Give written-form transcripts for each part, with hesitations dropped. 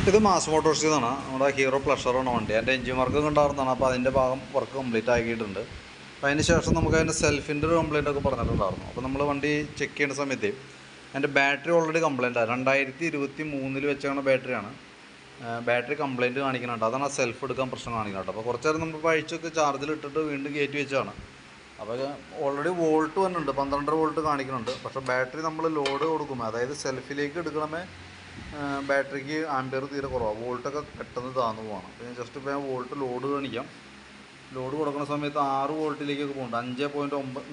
ഇത് മാസ് മോട്ടോഴ്സിൽ നിന്നാണ്. നമ്മുടെ ഹീറോ പ്ലഷറാണ് വണ്ടി. എൻ്റെ എൻജിൻ വർക്ക് ഉണ്ടായിരുന്നതാണ്. അപ്പോൾ അതിൻ്റെ ഭാഗം വർക്ക് കംപ്ലീറ്റ് ആക്കിയിട്ടുണ്ട്. അപ്പോൾ അതിന് ശേഷം നമുക്ക് അതിൻ്റെ സെൽഫിൻ്റെ ഒരു കംപ്ലയിൻ്റ് ഒക്കെ പറഞ്ഞിട്ടുണ്ടായിരുന്നു. അപ്പോൾ നമ്മൾ വണ്ടി ചെക്ക് ചെയ്യുന്ന സമയത്ത് എൻ്റെ ബാറ്ററി ഓൾറെഡി കംപ്ലയിൻ്റ് ആണ്. 2023 വെച്ചാണ് ബാറ്ററിയാണ്. ബാറ്ററി കംപ്ലയിൻറ്റ് കാണിക്കുന്നുണ്ട്. അതാണ് ആ സെൽഫ് എടുക്കാൻ പ്രശ്നം കാണിക്കുന്നുണ്ട്. അപ്പോൾ കുറച്ച് നേരം നമ്മൾ അഴിച്ചൊക്കെ ചാർജിൽ ഇട്ടിട്ട് വീണ്ടും കയറ്റി വെച്ചാണ്. അപ്പോൾ ഓൾറെഡി വോൾട്ട് വന്നിട്ടുണ്ട്, 12 വോൾട്ട് കാണിക്കുന്നുണ്ട്. പക്ഷേ ബാറ്ററി നമ്മൾ ലോഡ് കൊടുക്കുമ്പോൾ, അതായത് സെൽഫിലേക്ക് എടുക്കണമേ ബാറ്ററിക്ക് ആംപിയർ തീരെ കുറവാണ്. വോൾട്ടൊക്കെ പെട്ടെന്ന് താന്നു പോകണം. അപ്പോൾ ഞാൻ ജസ്റ്റ് ഇപ്പോൾ വോൾട്ട് ലോഡ് കാണിക്കാം. ലോഡ് കൊടുക്കുന്ന സമയത്ത് 6 വോൾട്ടിലേക്കൊക്കെ പോകുന്നുണ്ട്.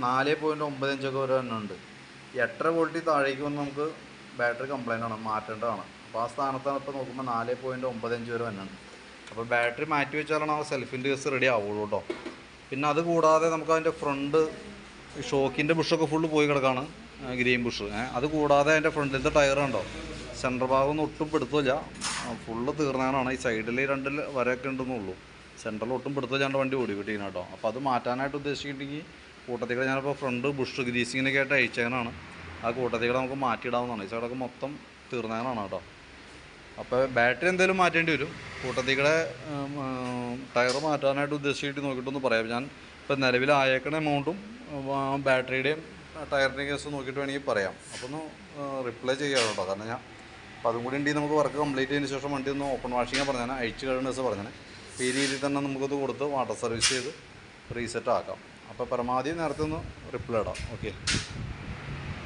4.95 വരെ തന്നെ ഉണ്ട്. 8 വോൾട്ടിൽ താഴേക്ക് വന്ന് നമുക്ക് ബാറ്ററി കംപ്ലയിൻ്റ് ആണ്, മാറ്റേണ്ടതാണ്. അപ്പോൾ ആ സ്ഥാനത്താണ് ഇപ്പോൾ നോക്കുമ്പോൾ 4.95 വരെ തന്നെ ഉണ്ട്. അപ്പോൾ ബാറ്ററി മാറ്റി വെച്ചാലാണ് ആ സെൽഫിൻ്റെ കേസ് റെഡി ആവുള്ളൂ കേട്ടോ. പിന്നെ അത് കൂടാതെ നമുക്ക് അതിൻ്റെ ഫ്രണ്ട് ഷോക്കിൻ്റെ ബുഷൊക്കെ ഫുള്ള് പോയി കിടക്കാണ്, ഗ്രീൻ ബുഷ്. അത് കൂടാതെ അതിൻ്റെ ഫ്രണ്ടിലത്തെ ടയർ ഉണ്ടോ, സെൻറ്റർ ഭാഗം ഒന്നും ഒട്ടും പിടുത്തമില്ല, ഫുള്ള് തീർന്നാണ്. ഈ സൈഡിൽ 2 വരയൊക്കെ ഉണ്ടെന്നുള്ളൂ. സെൻറ്ററിൽ ഒട്ടും പിടുത്തമില്ലാണ്ട് വണ്ടി ഓടി കിട്ടിയാണ് കേട്ടോ. അപ്പോൾ അത് മാറ്റാനായിട്ട് ഉദ്ദേശിച്ചിട്ടുണ്ടെങ്കിൽ കൂട്ടത്തിക്കടെ ഞാനിപ്പോൾ ഫ്രണ്ട് ബുഷ് ഗ്രീസിങ്ങിനൊക്കെ ആയിട്ട് അയച്ചതിനാണ്. ആ കൂട്ടത്തിക്കടെ നമുക്ക് മാറ്റിയിടാവുന്നതാണ്. ഈ സൈഡൊക്കെ മൊത്തം തീർന്നതിനാണ് കേട്ടോ. അപ്പോൾ ബാറ്ററി എന്തെങ്കിലും മാറ്റേണ്ടി വരും. കൂട്ടത്തിക്കടെ ടയർ മാറ്റാനായിട്ട് ഉദ്ദേശിച്ചിട്ട് നോക്കിയിട്ടൊന്ന് പറയാം. ഞാൻ ഇപ്പോൾ നിലവിൽ ആയേക്കണ എമൗണ്ടും ബാറ്ററിയുടെയും ടയറിൻ്റെയും കേസ് നോക്കിയിട്ട് വേണമെങ്കിൽ പറയാം. അപ്പോൾ ഒന്ന് റിപ്ലൈ ചെയ്യാം കേട്ടോ. കാരണം ഞാൻ അപ്പോൾ അതും കൂടി ഉണ്ടെങ്കിൽ നമുക്ക് വർക്ക് കംപ്ലീറ്റ് ചെയ്തതിന് ശേഷം വണ്ടി ഒന്ന് ഓപ്പൺ വാഷിങ് പറഞ്ഞാൽ അഴിച്ച് കഴിയുന്ന ദിവസം പറഞ്ഞാൽ ഈ രീതിയിൽ തന്നെ നമുക്കത് കൊടുത്ത് വാട്ടർ സർവീസ് ചെയ്ത് റീസെറ്റ് ആക്കാം. അപ്പോൾ പരമാവധി നേരത്തെ ഒന്ന് റിപ്ലൈ ഇടാം. ഓക്കെ.